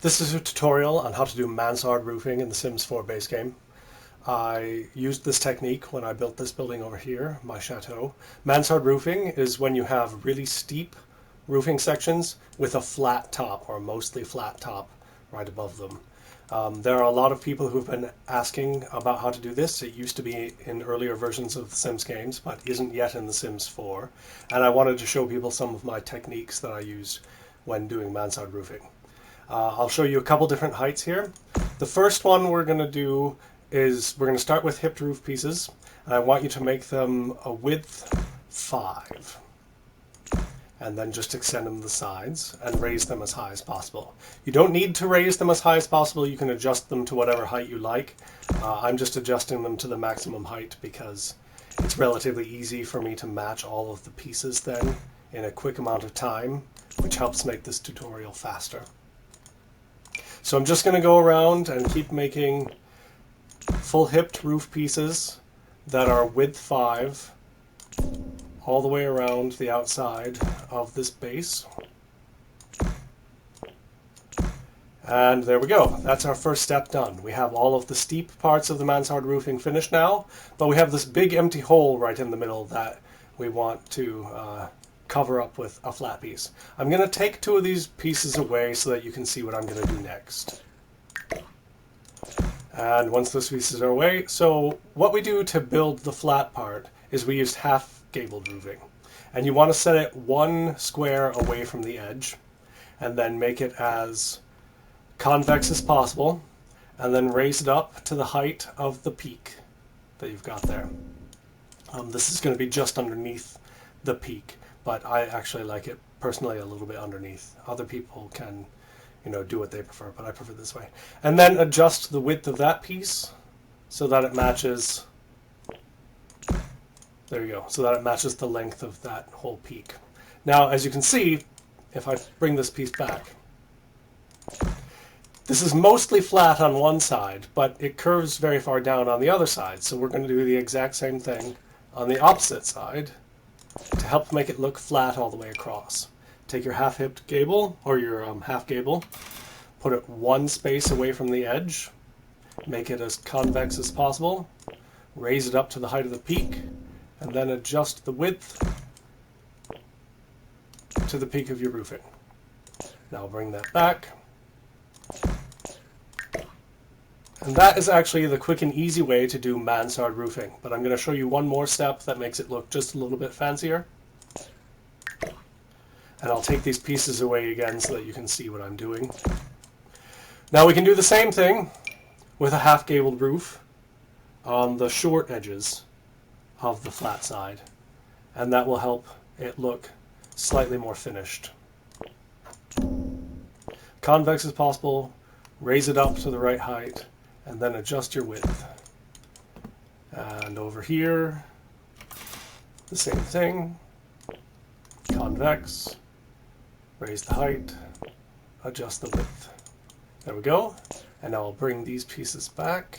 This is a tutorial on how to do mansard roofing in the Sims 4 base game. I used this technique when I built this building over here, my chateau. Mansard roofing is when you have really steep roofing sections with a flat top, or mostly flat top, right above them. There are a lot of people who've been asking about how to do this. It used to be in earlier versions of the Sims games, but isn't yet in the Sims 4. And I wanted to show people some of my techniques that I use when doing mansard roofing. I'll show you a couple different heights here. The first one we're going to do is we're going to start with hipped roof pieces, and I want you to make them a width 5, and then just extend them to the sides and raise them as high as possible. You don't need to raise them as high as possible. You can adjust them to whatever height you like. I'm just adjusting them to the maximum height because it's relatively easy for me to match all of the pieces then in a quick amount of time, which helps make this tutorial faster. So I'm just going to go around and keep making full hipped roof pieces that are width 5 all the way around the outside of this base. And there we go. That's our first step done. We have all of the steep parts of the mansard roofing finished now, but we have this big empty hole right in the middle that we want to cover up with a flat piece. I'm going to take 2 of these pieces away so that you can see what I'm going to do next. And once those pieces are away, so what we do to build the flat part is we use half gabled roofing. And you want to set it 1 square away from the edge, and then make it as convex as possible, and then raise it up to the height of the peak that you've got there. This is going to be just underneath the peak, but I actually like it personally a little bit underneath. Other people can, do what they prefer, but I prefer this way. And then adjust the width of that piece so that it matches, there you go, so that it matches the length of that whole peak. Now, as you can see, if I bring this piece back, this is mostly flat on one side, but it curves very far down on the other side. So we're going to do the exact same thing on the opposite side to help make it look flat all the way across. Take your half-hipped gable, or your half gable, put it 1 space away from the edge, make it as convex as possible, raise it up to the height of the peak, and then adjust the width to the peak of your roofing. Now bring that back. And that is actually the quick and easy way to do mansard roofing. But I'm going to show you one more step that makes it look just a little bit fancier. And I'll take these pieces away again so that you can see what I'm doing. Now we can do the same thing with a half-gabled roof on the short edges of the flat side. And that will help it look slightly more finished. Convex as possible, raise it up to the right height, and then adjust your width. And over here, the same thing. Convex, raise the height, adjust the width. There we go. And now I'll bring these pieces back.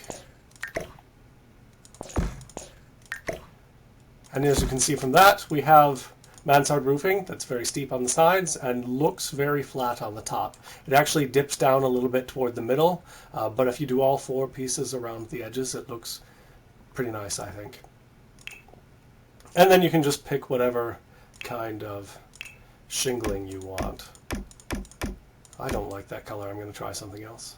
And as you can see from that, we have mansard roofing that's very steep on the sides and looks very flat on the top. It actually dips down a little bit toward the middle, but if you do all 4 pieces around the edges, it looks pretty nice, I think. And then you can just pick whatever kind of shingling you want. I don't like that color. I'm going to try something else.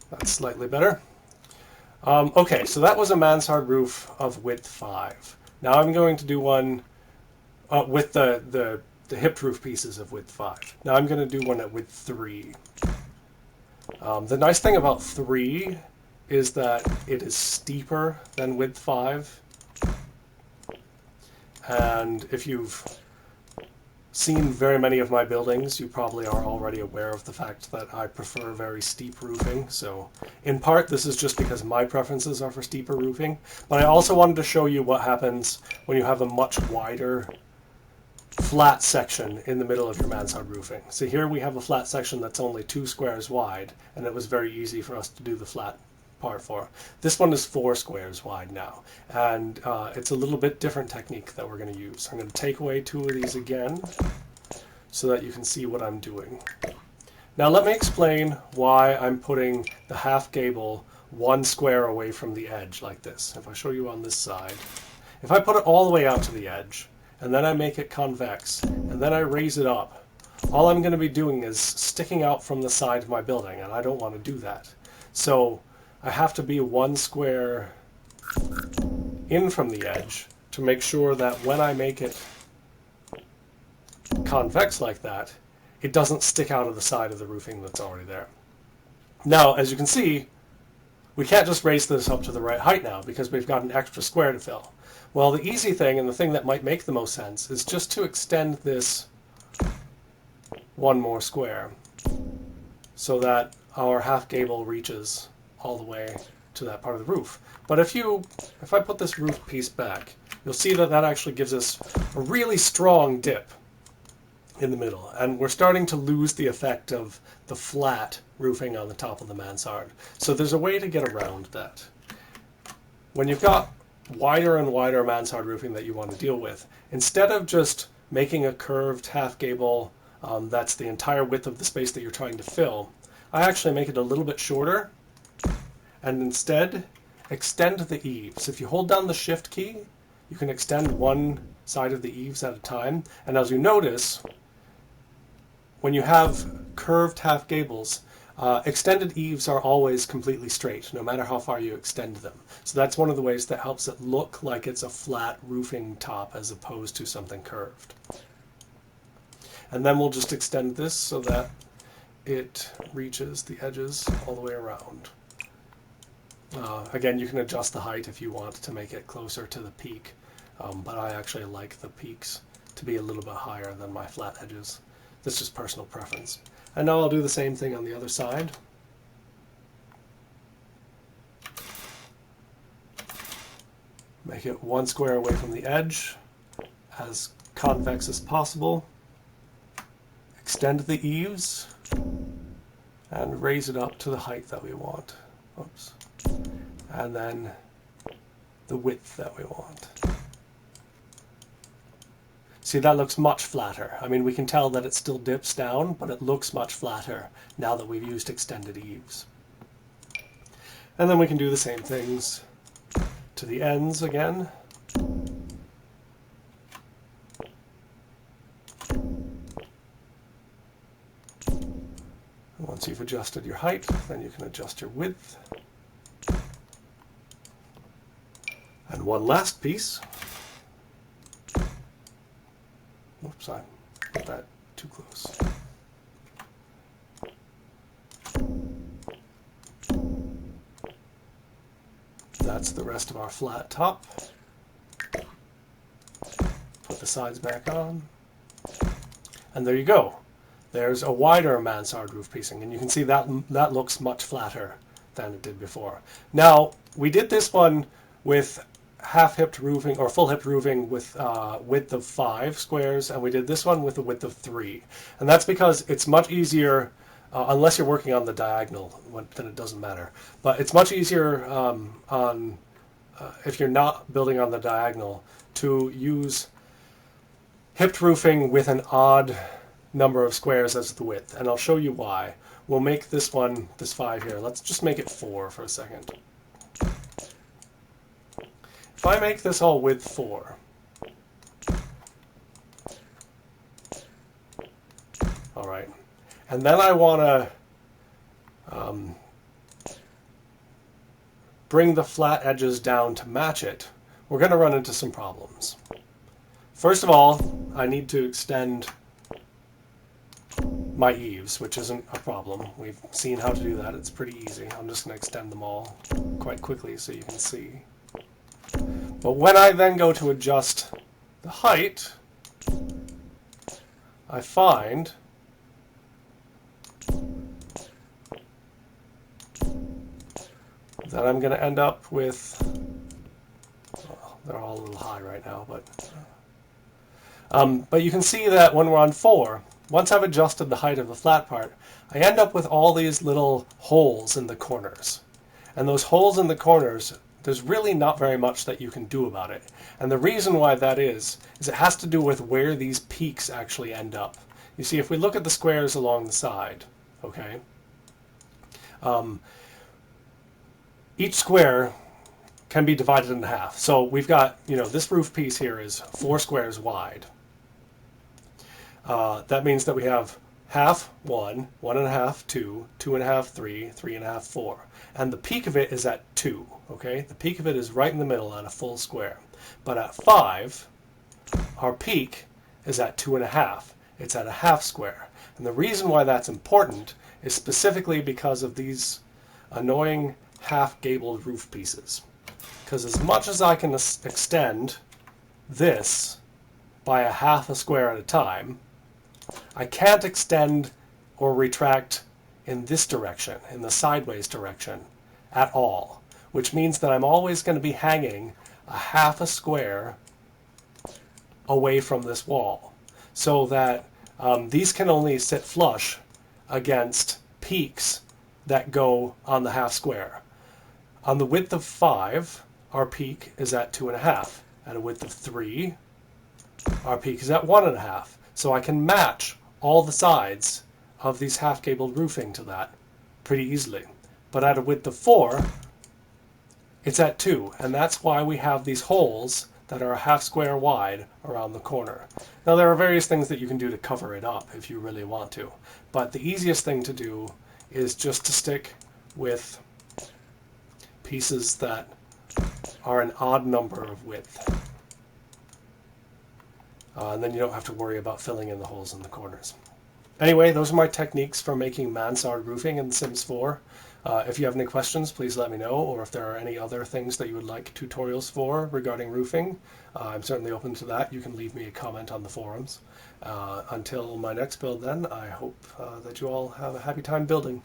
That's slightly better. Okay, so that was a mansard roof of width 5. Now I'm going to do one with the hipped roof pieces of width 5. Now I'm going to do one at width 3. The nice thing about 3 is that it is steeper than width 5. And if you've seen very many of my buildings, you probably are already aware of the fact that I prefer very steep roofing. So in part, this is just because my preferences are for steeper roofing. But I also wanted to show you what happens when you have a much wider flat section in the middle of your mansard roofing. So here we have a flat section that's only 2 squares wide, and it was very easy for us to do the flat apart for. This one is 4 squares wide now, and it's a little bit different technique that we're going to use. I'm going to take away 2 of these again so that you can see what I'm doing. Now let me explain why I'm putting the half gable 1 square away from the edge like this. If I show you on this side, if I put it all the way out to the edge, and then I make it convex, and then I raise it up, all I'm going to be doing is sticking out from the side of my building, and I don't want to do that. So I have to be 1 square in from the edge to make sure that when I make it convex like that, it doesn't stick out of the side of the roofing that's already there. Now, as you can see, we can't just raise this up to the right height now because we've got an extra square to fill. Well, the easy thing, and the thing that might make the most sense, is just to extend this 1 more square so that our half gable reaches all the way to that part of the roof. But if I put this roof piece back, you'll see that that actually gives us a really strong dip in the middle, and we're starting to lose the effect of the flat roofing on the top of the mansard. So there's a way to get around that. When you've got wider and wider mansard roofing that you want to deal with, instead of just making a curved half gable that's the entire width of the space that you're trying to fill, I actually make it a little bit shorter and instead extend the eaves. If you hold down the shift key, you can extend one side of the eaves at a time, and as you notice, when you have curved half gables, extended eaves are always completely straight, no matter how far you extend them. So that's one of the ways that helps it look like it's a flat roofing top as opposed to something curved. And then we'll just extend this so that it reaches the edges all the way around. Again, you can adjust the height if you want to make it closer to the peak, but I actually like the peaks to be a little bit higher than my flat edges. That's just personal preference. And now I'll do the same thing on the other side. Make it 1 square away from the edge, as convex as possible. Extend the eaves, and raise it up to the height that we want. Oops. And then the width that we want. See, that looks much flatter. I mean, we can tell that it still dips down, but it looks much flatter now that we've used extended eaves. And then we can do the same things to the ends again. Once you've adjusted your height, then you can adjust your width. And one last piece. Oops, I put that too close. That's the rest of our flat top. Put the sides back on. And there you go. There's a wider mansard roof piecing, and you can see that that looks much flatter than it did before. Now, we did this one with half-hipped roofing or full-hipped roofing with width of 5 squares, and we did this one with a width of 3. And that's because it's much easier, unless you're working on the diagonal, then it doesn't matter. But it's much easier if you're not building on the diagonal to use hipped roofing with an odd number of squares as the width, and I'll show you why. We'll make this one, this 5 here, let's just make it 4 for a second. If I make this all width 4, all right, and then I want to bring the flat edges down to match it, we're going to run into some problems. First of all, I need to extend my eaves, which isn't a problem. We've seen how to do that. It's pretty easy. I'm just going to extend them all quite quickly so you can see. But when I then go to adjust the height, I find that I'm going to end up with, well, they're all a little high right now, but you can see that when we're on 4, once I've adjusted the height of the flat part, I end up with all these little holes in the corners. And those holes in the corners, there's really not very much that you can do about it. And the reason why that is it has to do with where these peaks actually end up. You see, if we look at the squares along the side, okay, each square can be divided into half. So we've got, this roof piece here is 4 squares wide. That means that we have half 1, 1.5 2, 2.5 3, 3.5 4. And the peak of it is at 2, okay? The peak of it is right in the middle at a full square. But at 5, our peak is at 2.5. It's at a half square. And the reason why that's important is specifically because of these annoying half-gabled roof pieces. Because as much as I can extend this by a half a square at a time, I can't extend or retract in this direction, in the sideways direction, at all. Which means that I'm always going to be hanging a half a square away from this wall. So that these can only sit flush against peaks that go on the half square. On the width of 5, our peak is at 2.5. At a width of 3, our peak is at 1.5. So I can match all the sides of these half-gabled roofing to that pretty easily. But at a width of 4, it's at 2. And that's why we have these holes that are a half square wide around the corner. Now there are various things that you can do to cover it up if you really want to. But the easiest thing to do is just to stick with pieces that are an odd number of width. And then you don't have to worry about filling in the holes in the corners. Anyway, those are my techniques for making Mansard roofing in Sims 4. If you have any questions, please let me know, or if there are any other things that you would like tutorials for regarding roofing, I'm certainly open to that. You can leave me a comment on the forums. Until my next build then, I hope that you all have a happy time building.